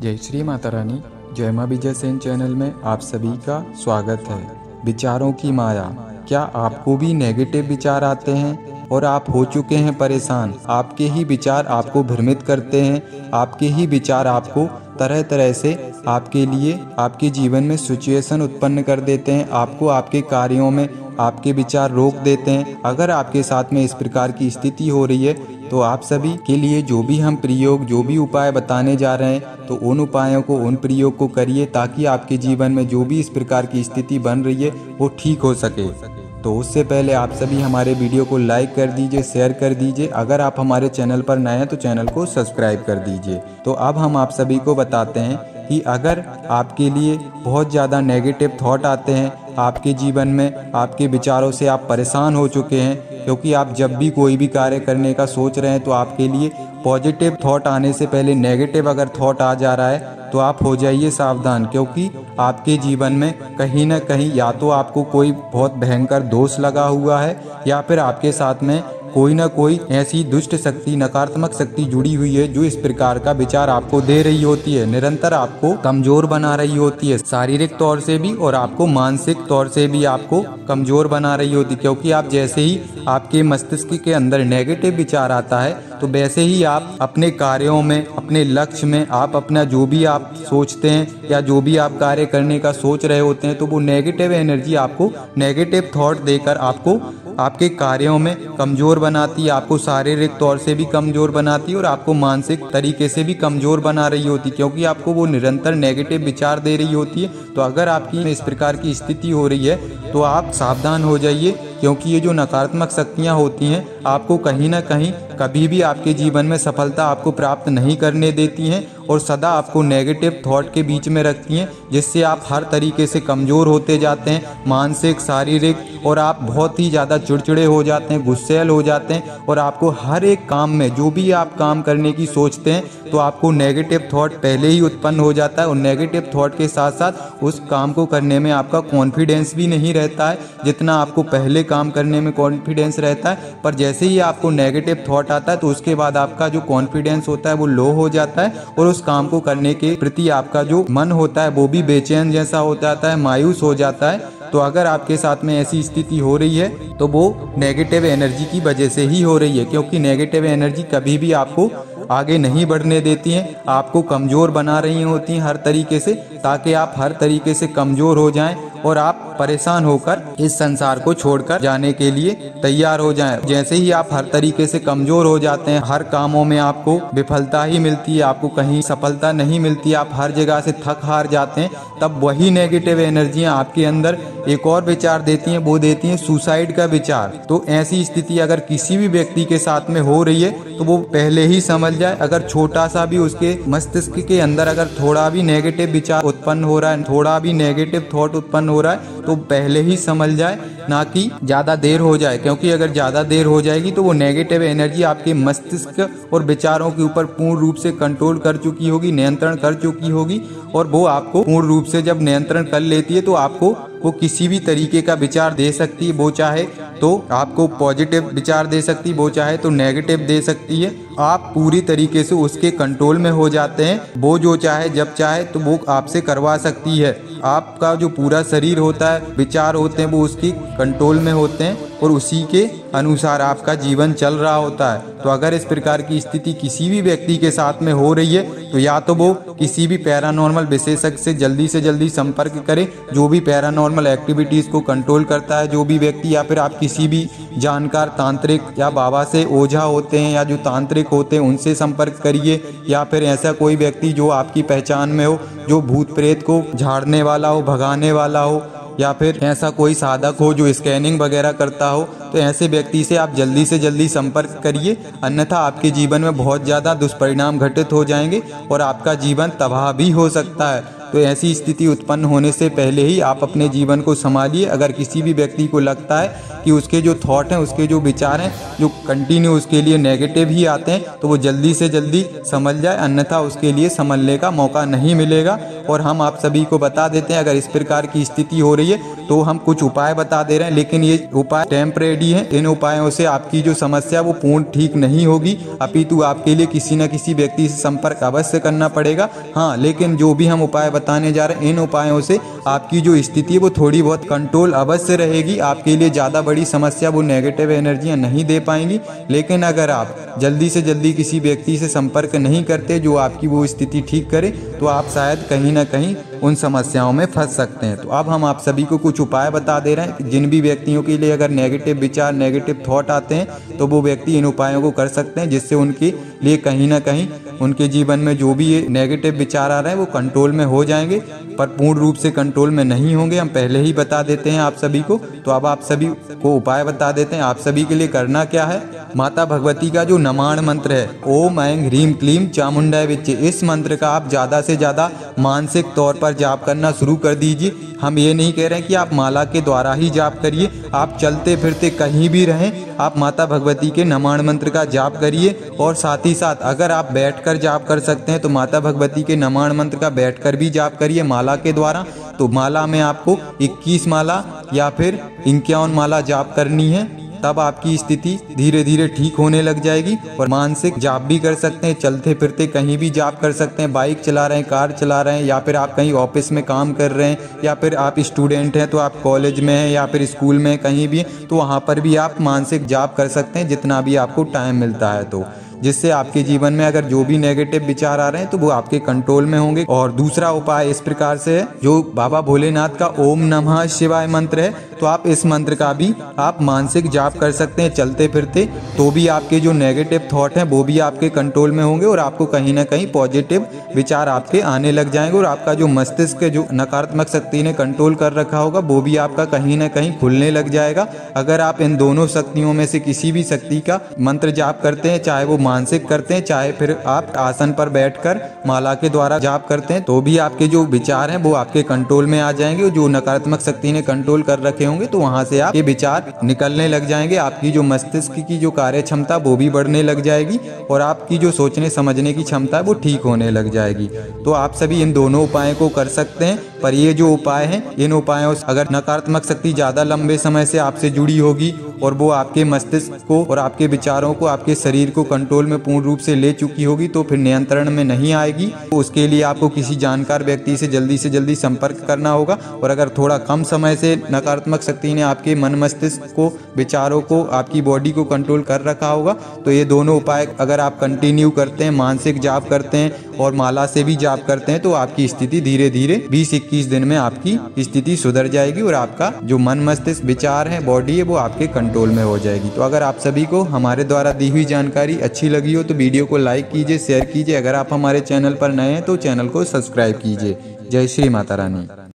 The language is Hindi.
जय श्री माता रानी। जय मां विजय सेन चैनल में आप सभी का स्वागत है। विचारों की माया। क्या आपको भी नेगेटिव विचार आते हैं और आप हो चुके हैं परेशान? आपके ही विचार आपको भ्रमित करते हैं, आपके ही विचार आपको तरह तरह से आपके लिए आपके जीवन में सिचुएशन उत्पन्न कर देते हैं, आपको आपके कार्यों में आपके विचार रोक देते हैं। अगर आपके साथ में इस प्रकार की स्थिति हो रही है तो आप सभी के लिए जो भी हम प्रयोग जो भी उपाय बताने जा रहे हैं तो उन उपायों को उन प्रयोग को करिए ताकि आपके जीवन में जो भी इस प्रकार की स्थिति बन रही है वो ठीक हो सके। तो उससे पहले आप सभी हमारे वीडियो को लाइक कर दीजिए, शेयर कर दीजिए। अगर आप हमारे चैनल पर नए हैं तो चैनल को सब्सक्राइब कर दीजिए। तो अब हम आप सभी को बताते हैं कि अगर आपके लिए बहुत ज़्यादा नेगेटिव थॉट आते हैं आपके जीवन में, आपके विचारों से आप परेशान हो चुके हैं, क्योंकि आप जब भी कोई भी कार्य करने का सोच रहे हैं तो आपके लिए पॉजिटिव थॉट आने से पहले नेगेटिव अगर थॉट आ जा रहा है तो आप हो जाइए सावधान, क्योंकि आपके जीवन में कहीं ना कहीं या तो आपको कोई बहुत भयंकर दोष लगा हुआ है या फिर आपके साथ में कोई ना कोई ऐसी दुष्ट शक्ति, नकारात्मक शक्ति जुड़ी हुई है जो इस प्रकार का विचार आपको दे रही होती है, निरंतर आपको कमजोर बना रही होती है, शारीरिक तौर से भी और आपको मानसिक तौर से भी आपको कमजोर बना रही होती है। क्योंकि आप जैसे ही आपके मस्तिष्क के अंदर नेगेटिव विचार आता है तो वैसे ही आप अपने कार्यों में, अपने लक्ष्य में, आप अपना जो भी आप सोचते हैं या जो भी आप कार्य करने का सोच रहे होते हैं तो वो नेगेटिव एनर्जी आपको नेगेटिव थॉट देकर आपको आपके कार्यों में कमजोर बनाती है, आपको शारीरिक तौर से भी कमजोर बनाती है और आपको मानसिक तरीके से भी कमजोर बना रही होती है, क्योंकि आपको वो निरंतर नेगेटिव विचार दे रही होती है। तो अगर आपकी इस प्रकार की स्थिति हो रही है तो आप सावधान हो जाइए, क्योंकि ये जो नकारात्मक शक्तियाँ होती हैं आपको कहीं ना कहीं कभी भी आपके जीवन में सफलता आपको प्राप्त नहीं करने देती हैं और सदा आपको नेगेटिव थॉट के बीच में रखती हैं, जिससे आप हर तरीके से कमज़ोर होते जाते हैं, मानसिक, शारीरिक, और आप बहुत ही ज़्यादा चिड़चिड़े हो जाते हैं, गुस्सैल हो जाते हैं और आपको हर एक काम में जो भी आप काम करने की सोचते हैं तो आपको नेगेटिव थॉट पहले ही उत्पन्न हो जाता है और नेगेटिव थॉट के साथ साथ उस काम को करने में आपका कॉन्फिडेंस भी नहीं रहता है जितना आपको पहले काम करने में कॉन्फिडेंस रहता है। पर जैसे ही आपको नेगेटिव थॉट आता है तो उसके बाद आपका जो कॉन्फिडेंस होता है वो लो हो जाता है और उस काम को करने के प्रति आपका जो मन होता है वो भी बेचैन जैसा हो जाता है, मायूस हो जाता है। तो अगर आपके साथ में ऐसी स्थिति हो रही है तो वो नेगेटिव एनर्जी की वजह से ही हो रही है, क्योंकि नेगेटिव एनर्जी कभी भी आपको आगे नहीं बढ़ने देती हैं, आपको कमज़ोर बना रही होती हैं हर तरीके से, ताकि आप हर तरीके से कमज़ोर हो जाएं और आप परेशान होकर इस संसार को छोड़कर जाने के लिए तैयार हो जाएं। जैसे ही आप हर तरीके से कमज़ोर हो जाते हैं, हर कामों में आपको विफलता ही मिलती है, आपको कहीं सफलता नहीं मिलती, आप हर जगह से थक हार जाते हैं, तब वही नेगेटिव एनर्जियां आपके अंदर एक और विचार देती हैं, वो देती हैं सुसाइड का विचार। तो ऐसी स्थिति अगर किसी भी व्यक्ति के साथ में हो रही है तो वो पहले ही समझ जाए, अगर छोटा सा भी उसके मस्तिष्क के अंदर अगर थोड़ा भी नेगेटिव विचार उत्पन्न हो रहा है, थोड़ा भी नेगेटिव थॉट उत्पन्न हो रहा है तो पहले ही समझ जाए, ना कि ज़्यादा देर हो जाए, क्योंकि अगर ज़्यादा देर हो जाएगी तो वो नेगेटिव एनर्जी आपके मस्तिष्क और विचारों के ऊपर पूर्ण रूप से कंट्रोल कर चुकी होगी, नियंत्रण कर चुकी होगी, और वो आपको पूर्ण रूप से जब नियंत्रण कर लेती है तो आपको वो किसी भी तरीके का विचार दे सकती है। वो चाहे तो आपको पॉजिटिव विचार दे सकती है, वो चाहे तो नेगेटिव दे सकती है। आप पूरी तरीके से उसके कंट्रोल में हो जाते हैं, वो जो चाहे जब चाहे तो वो आपसे करवा सकती है। आपका जो पूरा शरीर होता है, विचार होते हैं, वो उसकी कंट्रोल में होते हैं और उसी के अनुसार आपका जीवन चल रहा होता है। तो अगर इस प्रकार की स्थिति किसी भी व्यक्ति के साथ में हो रही है तो या तो वो किसी भी पैरानॉर्मल विशेषज्ञ से जल्दी संपर्क करें, जो भी पैरानॉर्मल एक्टिविटीज़ को कंट्रोल करता है जो भी व्यक्ति, या फिर आप किसी भी जानकार तांत्रिक या बाबा से, ओझा होते हैं या जो तांत्रिक होते हैं उनसे संपर्क करिए, या फिर ऐसा कोई व्यक्ति जो आपकी पहचान में हो, जो भूत प्रेत को झाड़ने वाला हो, भगाने वाला हो, या फिर ऐसा कोई साधक हो जो स्कैनिंग वगैरह करता हो, तो ऐसे व्यक्ति से आप जल्दी से जल्दी संपर्क करिए, अन्यथा आपके जीवन में बहुत ज़्यादा दुष्परिणाम घटित हो जाएंगे और आपका जीवन तबाह भी हो सकता है। तो ऐसी स्थिति उत्पन्न होने से पहले ही आप अपने जीवन को संभालिए। अगर किसी भी व्यक्ति को लगता है कि उसके जो थॉट हैं, उसके जो विचार हैं, जो कंटिन्यू उसके लिए नेगेटिव ही आते हैं, तो वो जल्दी से जल्दी समझ जाए, अन्यथा उसके लिए संभलने का मौका नहीं मिलेगा। और हम आप सभी को बता देते हैं, अगर इस प्रकार की स्थिति हो रही है तो हम कुछ उपाय बता दे रहे हैं, लेकिन ये उपाय टेम्परेरी हैं। इन उपायों से आपकी जो समस्या वो पूर्ण ठीक नहीं होगी, अपितु आपके लिए किसी न किसी व्यक्ति से संपर्क अवश्य करना पड़ेगा। हाँ, लेकिन जो भी हम उपाय बताने जा रहे हैं, इन उपायों से आपकी जो स्थिति है वो थोड़ी बहुत कंट्रोल अवश्य रहेगी। आपके लिए ज़्यादा बड़ी समस्या वो नेगेटिव एनर्जियाँ नहीं दे पाएंगी। लेकिन अगर आप जल्दी से जल्दी किसी व्यक्ति से संपर्क नहीं करते जो आपकी वो स्थिति ठीक करे, तो आप शायद कहीं ना कहीं उन समस्याओं में फंस सकते हैं। तो अब हम आप सभी को कुछ उपाय बता दे रहे हैं कि जिन भी व्यक्तियों के लिए अगर नेगेटिव विचार, नेगेटिव थॉट आते हैं, तो वो व्यक्ति इन उपायों को कर सकते हैं, जिससे उनके लिए कहीं ना कहीं उनके जीवन में जो भी ये नेगेटिव विचार आ रहे हैं वो कंट्रोल में हो जाएंगे, पर पूर्ण रूप से कंट्रोल में नहीं होंगे। हम पहले ही बता देते हैं आप सभी को। तो अब आप सभी को उपाय बता देते हैं। आप सभी के लिए करना क्या है, माता भगवती का जो नमाण मंत्र है, ओम ऐं ह्रीं क्लीं चामुंडाय विच्चे, इस मंत्र का आप ज़्यादा से ज़्यादा मानसिक तौर पर जाप करना शुरू कर दीजिए। हम ये नहीं कह रहे हैं कि आप माला के द्वारा ही जाप करिए, आप चलते फिरते कहीं भी रहें, आप माता भगवती के नमाण मंत्र का जाप करिए। और साथ ही साथ अगर आप बैठकर जाप कर सकते हैं तो माता भगवती के नमाण मंत्र का बैठकर भी जाप करिए माला के द्वारा। तो माला में आपको 21 माला या फिर 51 माला जाप करनी है, तब आपकी स्थिति धीरे धीरे ठीक होने लग जाएगी। और मानसिक जाप भी कर सकते हैं, चलते फिरते कहीं भी जाप कर सकते हैं, बाइक चला रहे हैं, कार चला रहे हैं, या फिर आप कहीं ऑफिस में काम कर रहे हैं, या फिर आप स्टूडेंट हैं तो आप कॉलेज में हैं या फिर स्कूल में कहीं भी हैं, तो वहाँ पर भी आप मानसिक जाप कर सकते हैं जितना भी आपको टाइम मिलता है, तो जिससे आपके जीवन में अगर जो भी नेगेटिव विचार आ रहे हैं तो वो आपके कंट्रोल में होंगे। और दूसरा उपाय इस प्रकार से है, जो बाबा भोलेनाथ का ओम नमः शिवाय मंत्र है, तो आप इस मंत्र का भी आप मानसिक जाप कर सकते हैं चलते फिरते, तो भी आपके जो नेगेटिव थॉट हैं वो भी आपके कंट्रोल में होंगे और आपको कहीं ना कहीं पॉजिटिव विचार आपके आने लग जाएंगे। और आपका जो मस्तिष्क जो नकारात्मक शक्ति ने कंट्रोल कर रखा होगा वो भी आपका कहीं ना कहीं खुलने लग जाएगा। अगर आप इन दोनों शक्तियों में से किसी भी शक्ति का मंत्र जाप करते हैं, चाहे वो मानसिक करते हैं, चाहे फिर आप आसन पर बैठकर माला के द्वारा जाप करते हैं, तो भी आपके जो विचार हैं वो आपके कंट्रोल में आ जाएंगे। जो नकारात्मक शक्ति ने कंट्रोल कर रखे होंगे तो वहां से आपके विचार निकलने लग जाएंगे, आपकी जो मस्तिष्क की जो कार्य क्षमता वो भी बढ़ने लग जाएगी और आपकी जो सोचने समझने की क्षमता है वो ठीक होने लग जाएगी। तो आप सभी इन दोनों उपायों को कर सकते हैं। पर ये जो उपाय हैं, इन उपायों से अगर नकारात्मक शक्ति ज़्यादा लंबे समय से आपसे जुड़ी होगी और वो आपके मस्तिष्क को और आपके विचारों को, आपके शरीर को कंट्रोल में पूर्ण रूप से ले चुकी होगी, तो फिर नियंत्रण में नहीं आएगी। तो उसके लिए आपको किसी जानकार व्यक्ति से जल्दी संपर्क करना होगा। और अगर थोड़ा कम समय से नकारात्मक शक्ति ने आपके मन मस्तिष्क को, विचारों को, आपकी बॉडी को कंट्रोल कर रखा होगा, तो ये दोनों उपाय अगर आप कंटिन्यू करते हैं, मानसिक जाप करते हैं और माला से भी जाप करते हैं, तो आपकी स्थिति धीरे धीरे 20-21 दिन में आपकी स्थिति सुधर जाएगी और आपका जो मन मस्तिष्क, विचार है, बॉडी है, वो आपके कंट्रोल में हो जाएगी। तो अगर आप सभी को हमारे द्वारा दी हुई जानकारी अच्छी लगी हो तो वीडियो को लाइक कीजिए, शेयर कीजिए। अगर आप हमारे चैनल पर नए हैं तो चैनल को सब्सक्राइब कीजिए। जय श्री माता रानी।